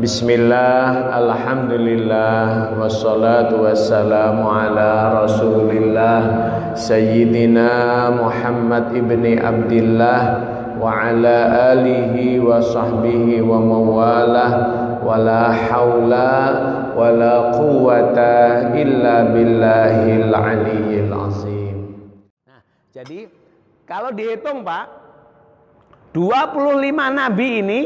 Bismillah, alhamdulillah, wassalatu wassalamu ala rasulillah Sayyidina Muhammad ibni Abdillah wa ala alihi wa sahbihi wa mawalah wa la hawla wa la quwata illa billahil aliyyil azim. Nah, jadi kalau dihitung Pak, 25 nabi ini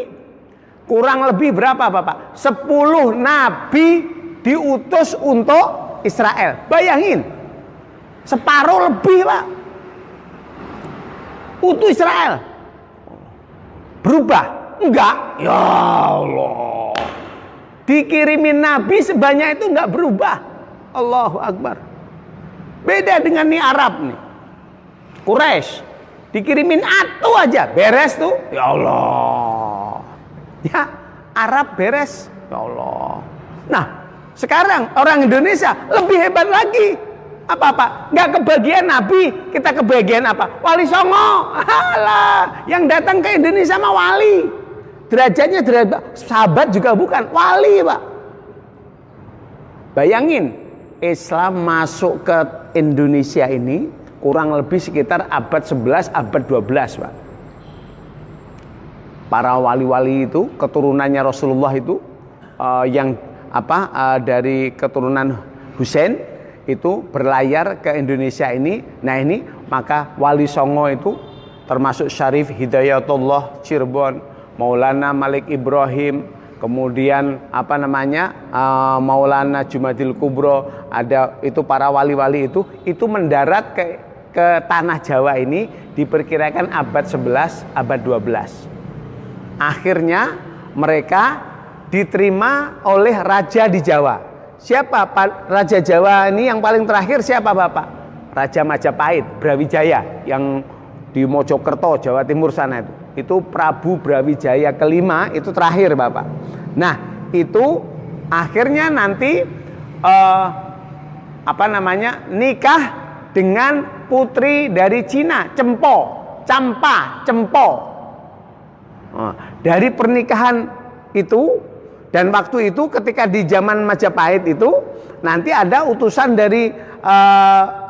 kurang lebih berapa Bapak? 10 nabi diutus untuk Israel. Bayangin, separuh lebih Pak. Utuh Israel. Berubah? Enggak. Ya Allah. Dikirimin nabi sebanyak itu enggak berubah. Allahu Akbar. Beda dengan nih Arab nih. Quraisy. Dikirimin atu aja. Beres tuh. Ya Allah. Ya, Arab beres. Ya Allah. Nah, sekarang orang Indonesia lebih hebat lagi. Apa-apa? Nggak kebagian Nabi, kita kebagian apa? Wali Songo. Alah, yang datang ke Indonesia mah wali. Derajatnya derajat sahabat juga bukan, wali, Pak. Bayangin, Islam masuk ke Indonesia ini kurang lebih sekitar abad 11, abad 12, Pak. Para wali-wali itu keturunannya Rasulullah itu dari keturunan Husain itu berlayar ke Indonesia ini. Nah ini maka Wali Songo itu termasuk Syarif Hidayatullah Cirebon, Maulana Malik Ibrahim, kemudian Maulana Jumadil Kubro, ada itu para wali-wali itu mendarat ke tanah Jawa ini diperkirakan abad 11, abad 12. Akhirnya mereka diterima oleh raja di Jawa. Siapa raja Jawa ini yang paling terakhir siapa Bapak? Raja Majapahit, Brawijaya yang di Mojokerto, Jawa Timur sana itu. Itu Prabu Brawijaya kelima itu terakhir Bapak. Nah, itu akhirnya nanti nikah dengan putri dari Cina, Campa. Dari pernikahan itu dan waktu itu ketika di zaman Majapahit itu nanti ada utusan dari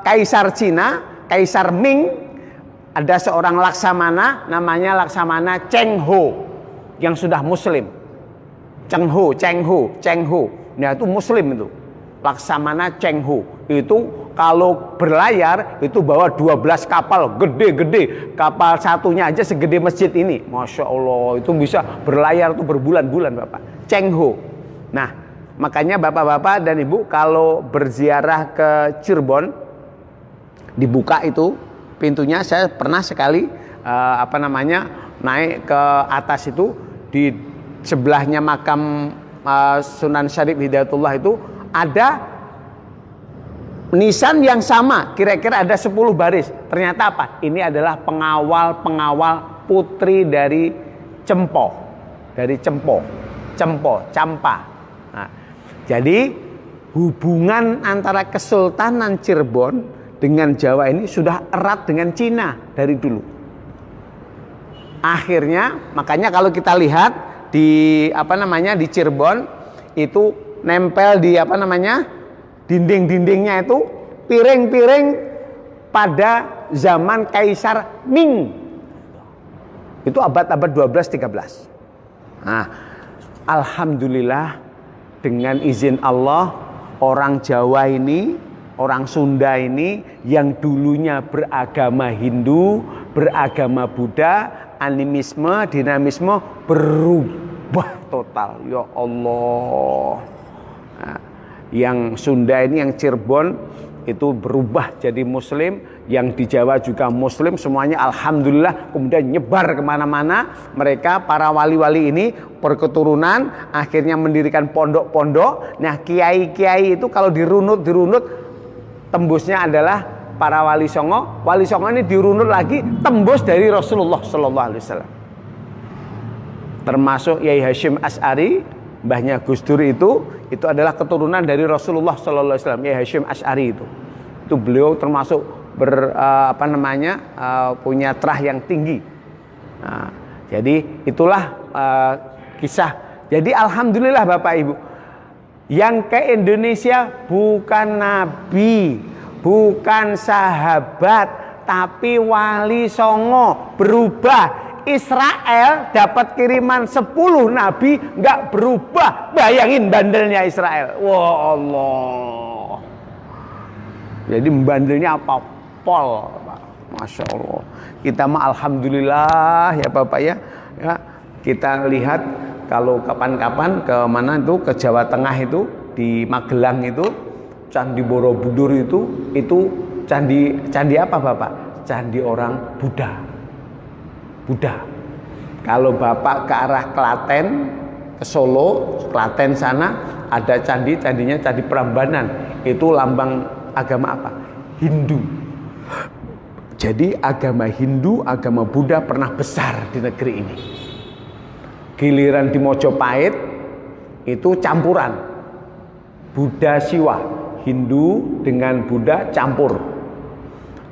Kaisar Cina, Kaisar Ming, ada seorang laksamana namanya Laksamana Cheng Ho yang sudah muslim. Cheng Ho. Nah itu muslim itu. Laksamana Cheng Ho itu kalau berlayar itu bawa 12 kapal gede-gede. Kapal satunya aja segede masjid ini. Masya Allah, itu bisa berlayar tuh berbulan-bulan Bapak. Cheng Ho. Nah, makanya Bapak-bapak dan Ibu kalau berziarah ke Cirebon, dibuka itu pintunya. Saya pernah sekali naik ke atas itu, di sebelahnya makam Sunan Syarif Hidayatullah itu ada nisan yang sama, kira-kira ada 10 baris. Ternyata apa? Ini adalah pengawal putri dari Campa. Nah, jadi hubungan antara Kesultanan Cirebon dengan Jawa ini sudah erat dengan Cina dari dulu. Akhirnya, makanya kalau kita lihat di di Cirebon itu nempel di dinding-dindingnya itu piring-piring pada zaman Kaisar Ming. Itu abad-abad 12-13. Nah, alhamdulillah dengan izin Allah orang Jawa ini, orang Sunda ini yang dulunya beragama Hindu, beragama Buddha, animisme, dinamisme berubah total. Ya Allah. Nah, yang Sunda ini, yang Cirebon itu berubah jadi Muslim, yang di Jawa juga Muslim, semuanya alhamdulillah. Kemudian nyebar kemana-mana. Mereka para wali-wali ini berketurunan, akhirnya mendirikan pondok-pondok. Nah kiai-kiai itu kalau dirunut tembusnya adalah para Wali Songo. Wali Songo ini dirunut lagi tembus dari Rasulullah Sallallahu Alaihi Wasallam. Termasuk Yai Hashim Asy'ari, mbahnya Gus Dur itu adalah keturunan dari Rasulullah Sallallahu Alaihi Wasallam. Yai Hashim Asy'ari itu beliau termasuk punya terah yang tinggi. Nah, jadi itulah kisah Jadi alhamdulillah Bapak Ibu, yang ke Indonesia bukan nabi, bukan sahabat, tapi wali songo. Berubah. Israel dapat kiriman 10 nabi, nggak berubah. Bayangin bandelnya Israel. Wah Allah. Jadi bandelnya apa? Pol. Masya Allah. Kita mah alhamdulillah ya Bapak ya. Kita lihat kalau kapan-kapan ke mana itu, ke Jawa Tengah itu, di Magelang itu, Candi Borobudur itu candi apa Bapak? Candi orang Buddha. Kalau Bapak ke arah Klaten, ke Solo, Klaten sana ada candinya Candi Prambanan. Itu lambang agama apa? Hindu. Jadi agama Hindu, agama Buddha pernah besar di negeri ini. Giliran di Mojopahit itu campuran Buddha Siwa, Hindu dengan Buddha campur.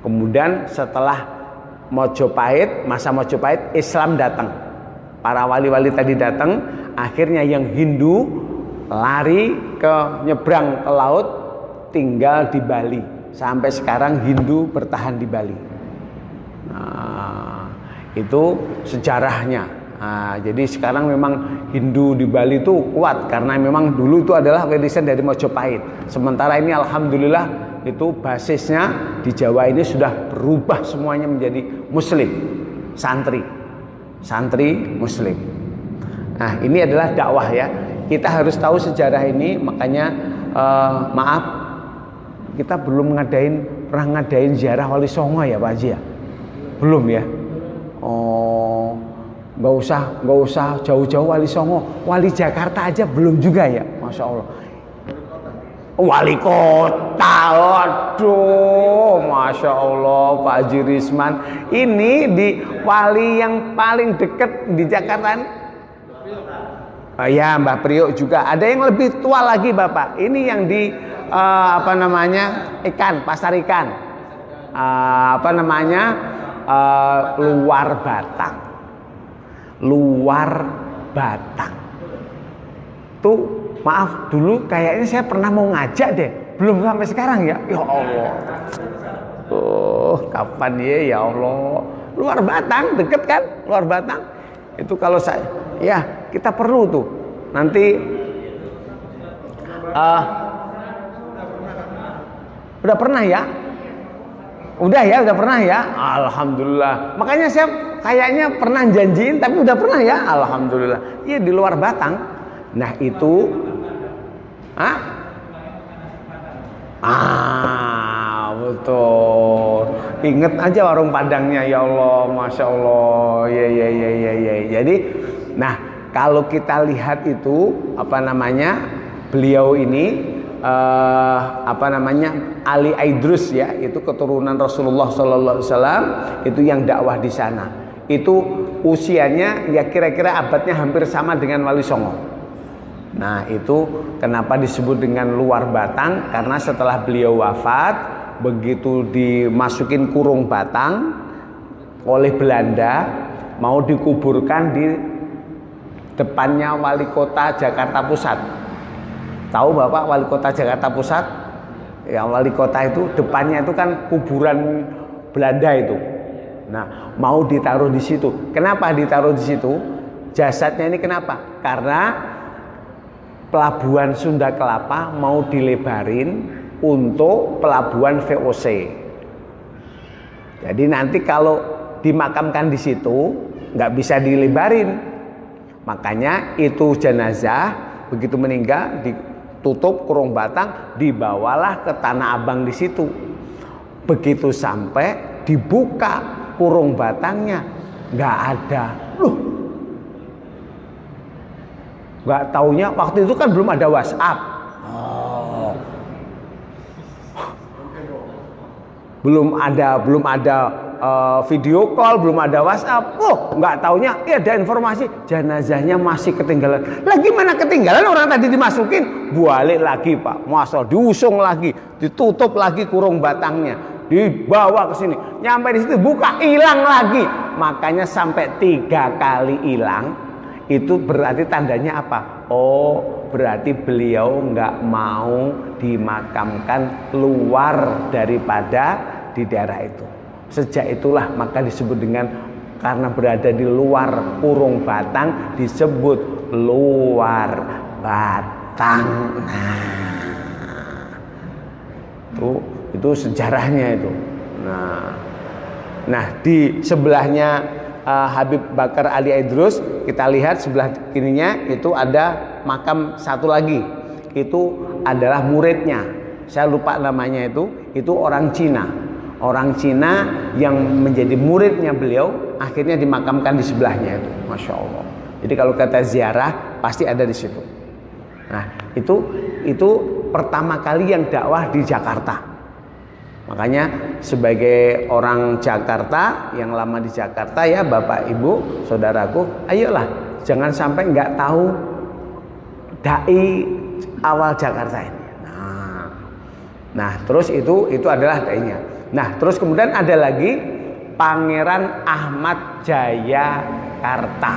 Kemudian setelah masa Mojopahit Islam datang, para wali-wali tadi datang, akhirnya yang Hindu lari nyebrang ke laut, tinggal di Bali. Sampai sekarang Hindu bertahan di Bali. Nah, itu sejarahnya. Nah, jadi sekarang memang Hindu di Bali itu kuat karena memang dulu itu adalah warisan dari Mojopahit. Sementara ini alhamdulillah itu basisnya di Jawa ini sudah berubah semuanya menjadi Muslim, santri Muslim. Nah, ini adalah dakwah ya. Kita harus tahu sejarah ini, makanya maaf kita belum pernah ngadain ziarah Wali Songo ya Pak Haji ya? Belum ya? Oh, nggak usah jauh-jauh Wali Songo, Wali Jakarta aja belum juga ya, Masya Allah. Wali kota, aduh, Masya Allah Pak Haji Risman. Ini di wali yang paling dekat di Jakarta. Oh ya, Mbah Priok juga. Ada yang lebih tua lagi Bapak. Ini yang di pasar ikan. Luar Batang. Tuh, maaf dulu kayaknya saya pernah mau ngajak deh, belum sampai sekarang ya. Ya Allah. Kapan ya Allah. Luar Batang deket kan? Luar Batang. Itu kalau kita perlu tuh. Nanti udah pernah ya? Udah pernah ya? Alhamdulillah. Makanya saya kayaknya pernah janjiin tapi udah pernah ya? Alhamdulillah. Iya di Luar Batang. Nah itu betul. Ingat aja warung Padangnya ya Allah, Masya Allah. Ya. Jadi, nah kalau kita lihat itu beliau ini Ali Aidrus ya, itu keturunan Rasulullah Sallallahu Alaihi Wasallam, itu yang dakwah di sana. Itu usianya ya kira-kira abadnya hampir sama dengan Wali Songo. Nah itu kenapa disebut dengan Luar Batang, karena setelah beliau wafat, begitu dimasukin kurung Batang oleh Belanda, mau dikuburkan di depannya Wali Kota Jakarta Pusat. Tahu Bapak Wali Kota Jakarta Pusat? Ya, Wali Kota itu depannya itu kan kuburan Belanda itu. Nah, mau ditaruh di situ. Kenapa ditaruh di situ? Jasadnya ini kenapa? Karena pelabuhan Sunda Kelapa mau dilebarin untuk pelabuhan VOC. Jadi nanti kalau dimakamkan di situ nggak bisa dilebarin. Makanya itu jenazah begitu meninggal ditutup kurung Batang, dibawalah ke Tanah Abang di situ. Begitu sampai dibuka kurung Batangnya nggak ada. Nggak taunya waktu itu kan belum ada WhatsApp. Belum ada video call, belum ada WhatsApp. Nggak taunya ada informasi jenazahnya masih ketinggalan. Lah gimana ketinggalan, orang tadi dimasukin, balik lagi Pak. Masa diusung lagi, ditutup lagi kurung Batangnya, dibawa ke sini. Nyampe di situ buka, hilang lagi. Makanya sampai 3 kali hilang. Itu berarti tandanya apa? Oh, berarti beliau nggak mau dimakamkan keluar daripada di daerah itu. Sejak itulah maka disebut dengan, karena berada di luar kurung batang, disebut luar batang. Nah, itu sejarahnya itu. Nah di sebelahnya Habib Bakar Ali Idrus, kita lihat sebelah kirinya itu ada makam satu lagi. Itu adalah muridnya. Saya lupa namanya itu orang Cina. Orang Cina yang menjadi muridnya beliau akhirnya dimakamkan di sebelahnya itu. Masya Allah. Jadi kalau kata ziarah pasti ada di situ. Nah, itu pertama kali yang dakwah di Jakarta. Makanya sebagai orang Jakarta yang lama di Jakarta ya Bapak Ibu saudaraku, ayolah jangan sampai nggak tahu dai awal Jakarta ini. Nah terus itu adalah dainya. Nah terus kemudian ada lagi Pangeran Ahmad Jayakarta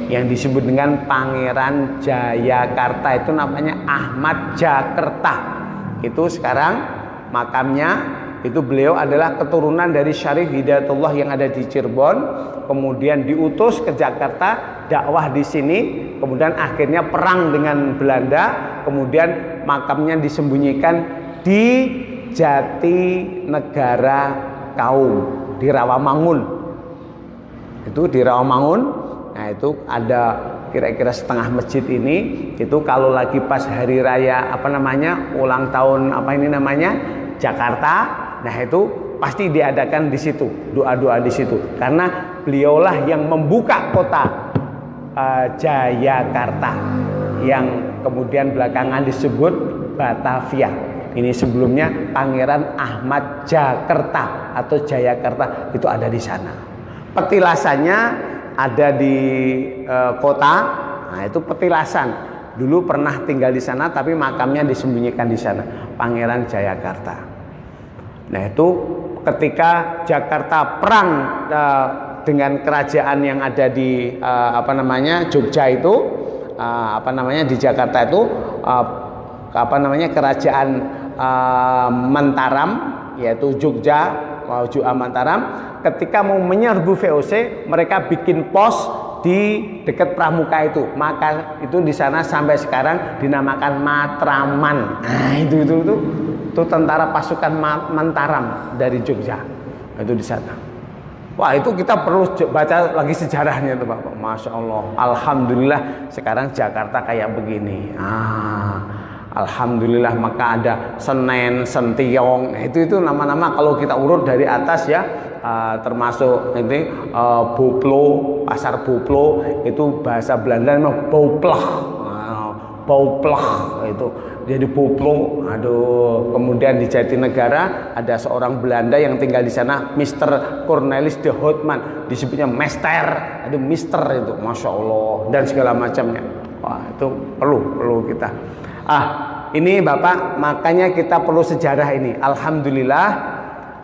yang disebut dengan Pangeran Jayakarta, itu namanya Ahmad Jakarta. Itu sekarang makamnya itu beliau adalah keturunan dari Syarif Hidayatullah yang ada di Cirebon, kemudian diutus ke Jakarta dakwah di sini, kemudian akhirnya perang dengan Belanda, kemudian makamnya disembunyikan di Jatinegara Kaum di Rawamangun. Itu di Rawamangun. Nah itu ada kira-kira setengah masjid ini, itu kalau lagi pas hari raya ulang tahun Jakarta, nah itu pasti diadakan di situ, doa-doa di situ, karena beliaulah yang membuka kota Jayakarta yang kemudian belakangan disebut Batavia. Ini sebelumnya Pangeran Ahmad Jakarta atau Jayakarta, itu ada di sana. Petilasannya ada di kota. Nah itu petilasan. Dulu pernah tinggal di sana tapi makamnya disembunyikan di sana, Pangeran Jayakarta. Nah itu ketika Jakarta perang dengan kerajaan yang ada di Jogja itu, di Jakarta itu kerajaan Mataram, yaitu Jogja Mataram. Ketika mau menyerbu VOC, mereka bikin pos di dekat Pramuka itu, maka itu di sana sampai sekarang dinamakan Matraman. Nah itu tentara pasukan Mataram dari Jogja, itu di sana. Wah itu kita perlu baca lagi sejarahnya itu Bapak. Masya Allah, alhamdulillah sekarang Jakarta kayak begini. Alhamdulillah, maka ada Senen, Sentiong, itu nama-nama kalau kita urut dari atas ya, termasuk ini Boplo, pasar Boplo itu bahasa Belanda namanya Bouplach, itu jadi Boplo. Aduh, kemudian di Jatinegara ada seorang Belanda yang tinggal di sana, Mr. Cornelis de Houtman, disebutnya Mester, ada Mister itu, Masya Allah, dan segala macamnya. Wah itu perlu kita. Ini Bapak, makanya kita perlu sejarah ini. Alhamdulillah